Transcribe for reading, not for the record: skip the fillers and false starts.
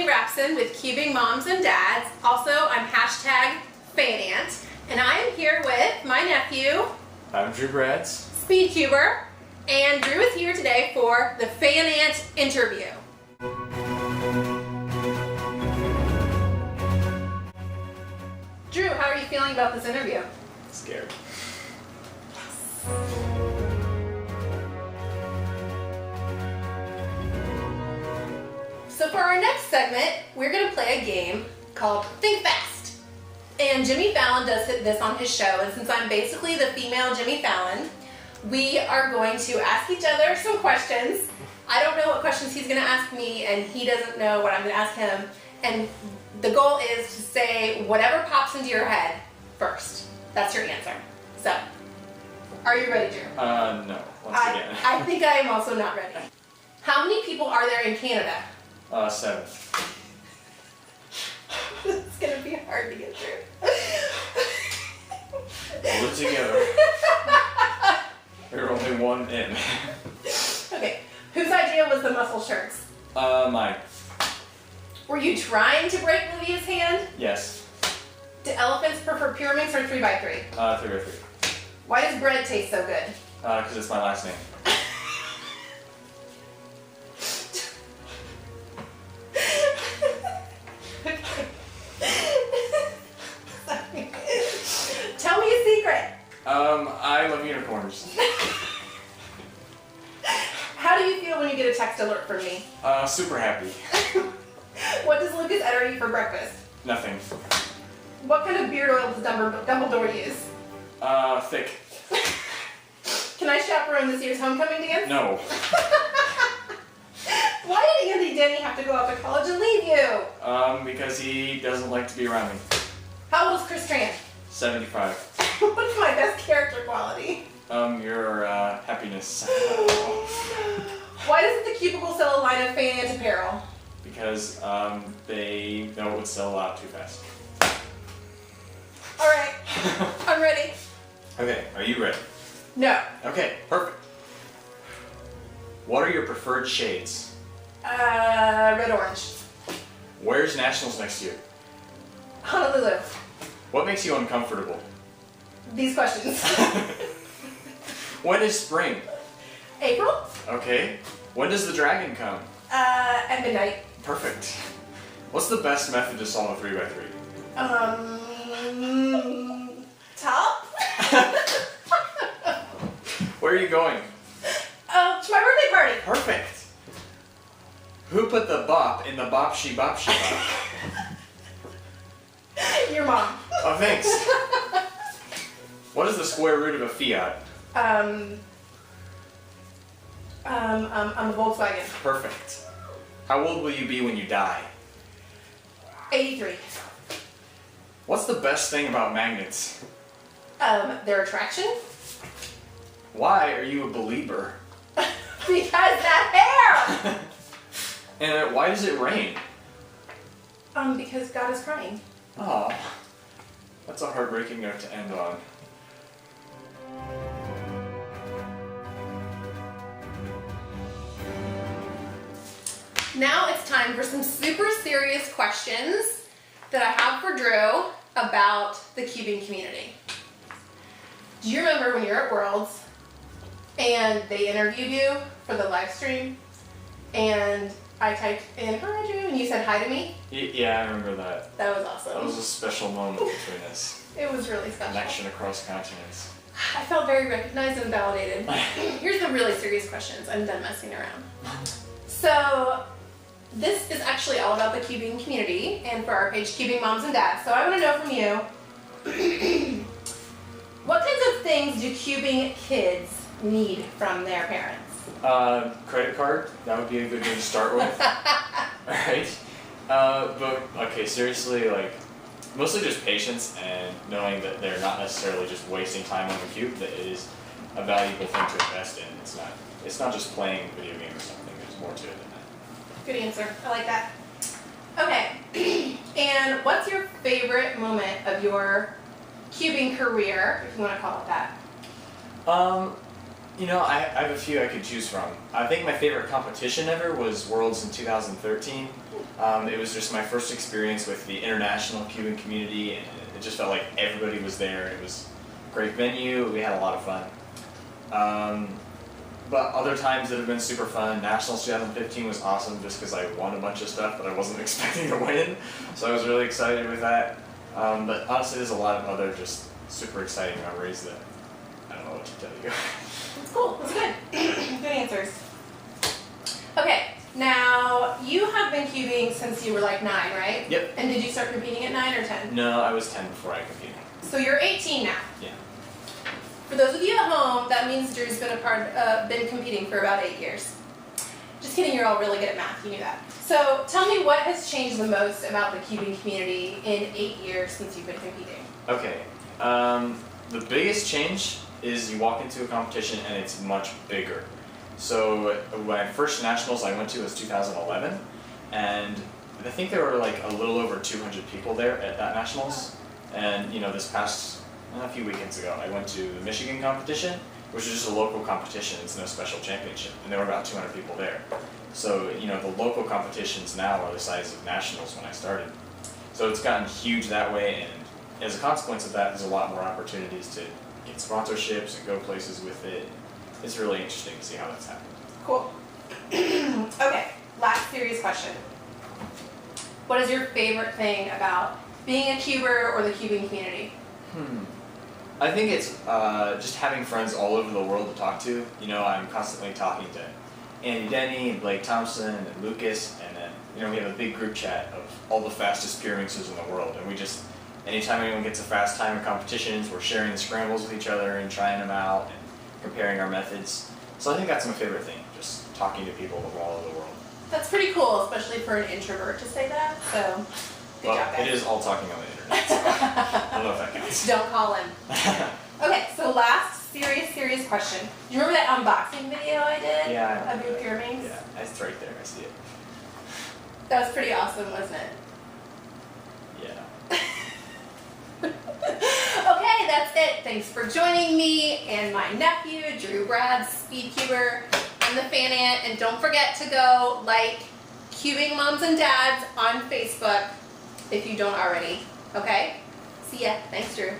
Grapson with Cubing Moms and Dads. Also, I'm hashtag FanAnt. And I am here with my nephew. I'm Drew Brads. Speedcuber. And Drew is here today for the FanAnt interview. Drew, how are you feeling about this interview? Scared. So for our next segment, we're going to play a game called Think Fast. And Jimmy Fallon does this on his show, and since I'm basically the female Jimmy Fallon, we are going to ask each other some questions. I don't know what questions he's going to ask me, and he doesn't know what I'm going to ask him. And the goal is to say whatever pops into your head first. That's your answer. So, are you ready, Drew? No. Once again. I think I am also not ready. How many people are there in Canada? 7. It's gonna be hard to get through. Hold it together. You're only one in. Okay. Whose idea was the muscle shirts? Mine. Were you trying to break Livia's hand? Yes. Do elephants prefer pure mints or 3x3? 3x3. Why does bread taste so good? Because it's my last name. Tell me a secret. I love unicorns. How do you feel when you get a text alert from me? Super happy. What does Lucas Etter eat for breakfast? Nothing. What kind of beard oil does Dumbledore use? Thick. Can I chaperone this year's homecoming dance? No. Why did Andy Denny have to go off to college and leave you? Because he doesn't like to be around me. How old is Chris Tran? 75. What's my best character quality? Your happiness. Why doesn't the Cubicle sell a line of FanAnt apparel? Because they know it would sell a lot too fast. Alright, I'm ready. Okay, are you ready? No. Okay, perfect. What are your preferred shades? Red orange. Where's Nationals next year? Honolulu. What makes you uncomfortable? These questions. When is spring? April? Okay. When does the dragon come? At midnight. Perfect. What's the best method to solve a 3x3? Top? Where are you going? To my birthday party. Perfect. Who put the bop in the bop-she bop? Your mom. Oh, thanks. What is the square root of a Fiat? I'm a Volkswagen. Perfect. How old will you be when you die? 83. What's the best thing about magnets? Their attraction? Why are you a believer? Because that hair! And why does it rain? Because God is crying. Aw, that's a heartbreaking note to end on. Now it's time for some super serious questions that I have for Drew about the cubing community. Do you remember when you were at Worlds and they interviewed you for the live stream and I typed in, "Hi Drew," and you said hi to me? Yeah, I remember that. That was awesome. That was a special moment between us. It was really special. Connection across continents. I felt very recognized and validated. Here's the really serious questions. I'm done messing around. So, this is actually all about the cubing community and for our page, Cubing Moms and Dads. So I want to know from you, what kinds of things do cubing kids need from their parents? Credit card, that would be a good way to start with. Alright. But, okay, seriously, like, mostly just patience and knowing that they're not necessarily just wasting time on the cube, that it is a valuable thing to invest in. It's not just playing a video game or something, there's more to it than that. Good answer. I like that. Okay. And what's your favorite moment of your cubing career, if you want to call it that? I have a few I could choose from. I think my favorite competition ever was Worlds in 2013. It was just my first experience with the international cubing community, and it just felt like everybody was there. It was a great venue. We had a lot of fun. But other times that have been super fun. Nationals 2015 was awesome just because I won a bunch of stuff that I wasn't expecting to win. So I was really excited with that. But honestly, there's a lot of other just super exciting memories that I don't know what to tell you. That's cool. That's good. Good answers. Okay, now you have been cubing since you were like 9, right? Yep. And did you start competing at 9 or 10? No, I was 10 before I competed. So you're 18 now. Yeah. For those of you at home, that means Drew's been competing for about 8 years. Just kidding, you're all really good at math, you knew that. So tell me what has changed the most about the cubing community in 8 years since you've been competing? Okay. The biggest change is you walk into a competition and it's much bigger. So my first nationals I went to was 2011, and I think there were like a little over 200 people there at that nationals. And this past a few weekends ago, I went to the Michigan competition, which is just a local competition. It's no special championship, and there were about 200 people there. So the local competitions now are the size of nationals when I started. So it's gotten huge that way, and as a consequence of that, there's a lot more opportunities to get sponsorships and go places with it. It's really interesting to see how that's happened. Cool. Okay, last serious question. What is your favorite thing about being a cuber or the cubing community? I think it's just having friends all over the world to talk to. I'm constantly talking to Andy Denny and Blake Thompson and Lucas, and then we have a big group chat of all the fastest pure mixers in the world, and we just, anytime anyone gets a fast time in competitions, we're sharing the scrambles with each other and trying them out and comparing our methods. So I think that's my favorite thing, just talking to people from all over the world. That's pretty cool, especially for an introvert to say that, so good job, guys. It is all talking on the internet, so I don't know if that counts. Don't call him. Okay, so last serious question. Do you remember that unboxing video I did? Yeah. Of your Pyraminx? Yeah, it's right there, I see it. That was pretty awesome, wasn't it? Yeah. Okay, that's it. Thanks for joining me and my nephew, Drew Brad, Speedcuber. I'm the Fan Ant, and don't forget to go like Cubing Moms and Dads on Facebook if you don't already. Okay? See ya. Thanks, Drew.